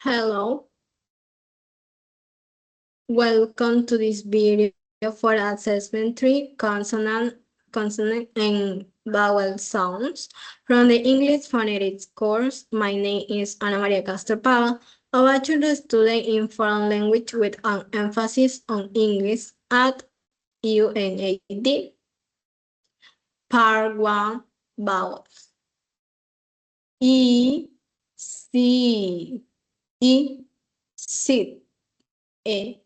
Hello, welcome to this video for assessment 3 consonant and vowel sounds from the English Phonetics course. My name is Ana Maria Castro Pava, a bachelor student in foreign language with an emphasis on English at UNAD. Part 1 Vowels. E, C, E, sit, E,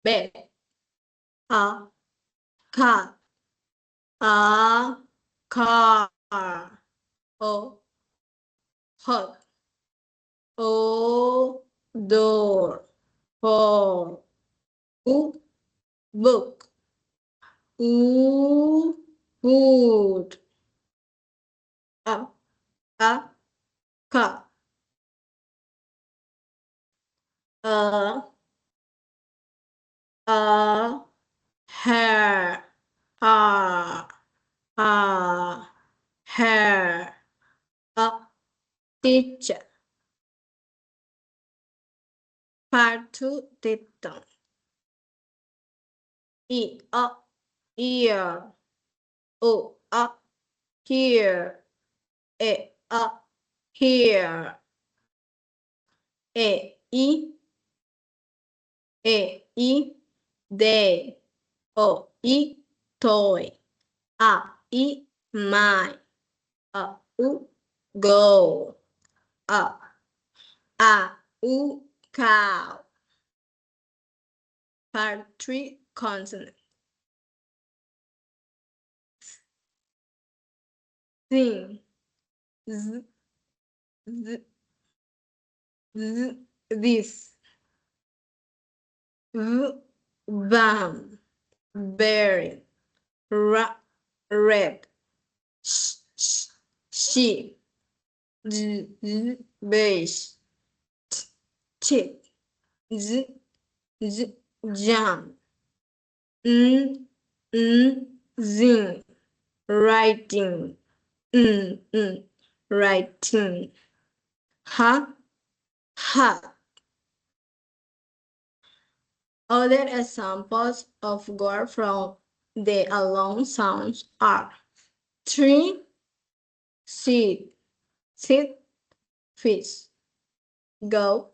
bed. A cat, a car, o hot, o door, for, u book, u food, a a cup, a a hair, a hair, a teacher. Part 2 diphthong. E, a, ear, o, a, here, e, a, here, e, day, o, toy, a, my, u, go, u, cow. Part 3 consonant. Sing, z, z, z, this, bam, berry, red, sheep, beige, chip, jam, zing, writing, writing, ha, hat. Other examples of words from the alone sounds are tree, seed, fish, goat,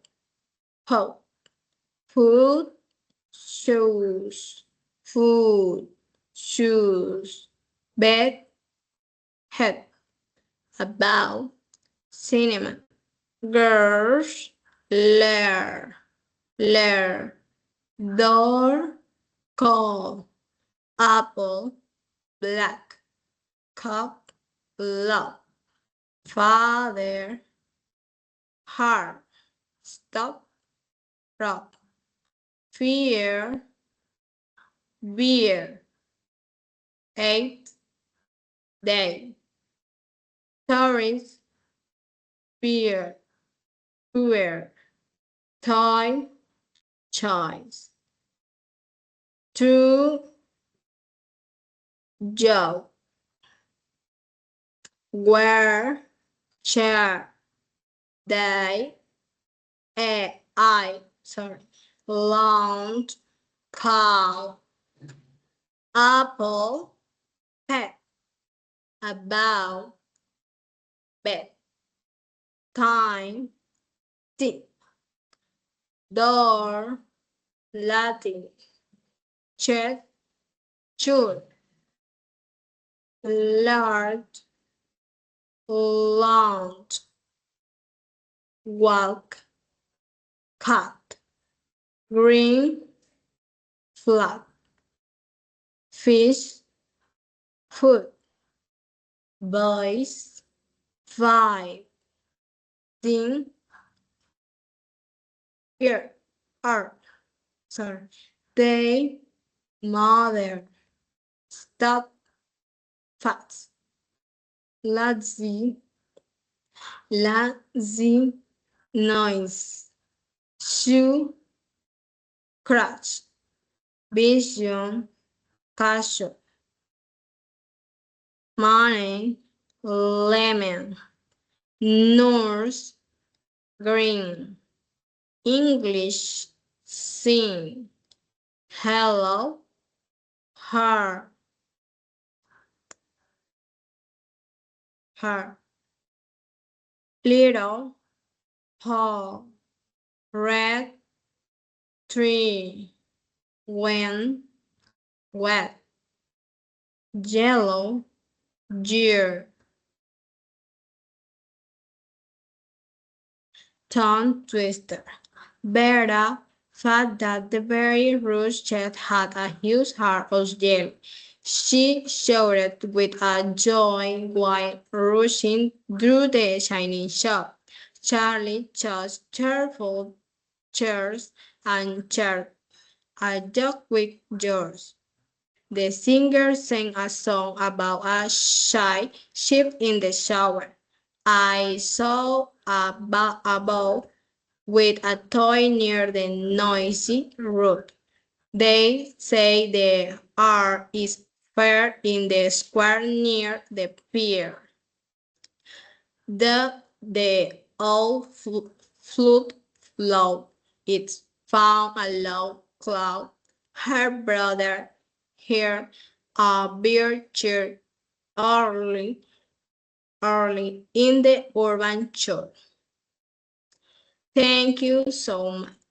hope, food, shoes, food, shoes, bed, head, about, cinema, girls, lair, door, call, apple, black, cup, love, father, heart, stop, rock, fear, beer, 8, day, tourist, beer, poor, toy, choice, true, joke, where, chair, day, long, cow, apple, pet, about, bed, time, tip, door, Latin, check, should, large, lounge, walk, cut, green, flat, fish, food, boys, 5, thing, here, art, they, mother, stop, fast, lazy, noise, shoe, crash, vision, castle, money, lemon, nurse, green, English, sing. Hello, her, her. Little, paw, red, tree, when, wet, yellow, year. Tongue twister. Berta thought that the very rose chest had a huge heart of jelly. She shouted with a joy while rushing through the shiny shop. Charlie chose cheerful chairs and chaired a dog with yours. The singer sang a song about a shy sheep in the shower. I saw a bow with a toy near the noisy road. They say the R is fair in the square near the pier. The old flute low. It's found a low cloud. Her brother heard a beer cheer early in the urban church. Thank you so much.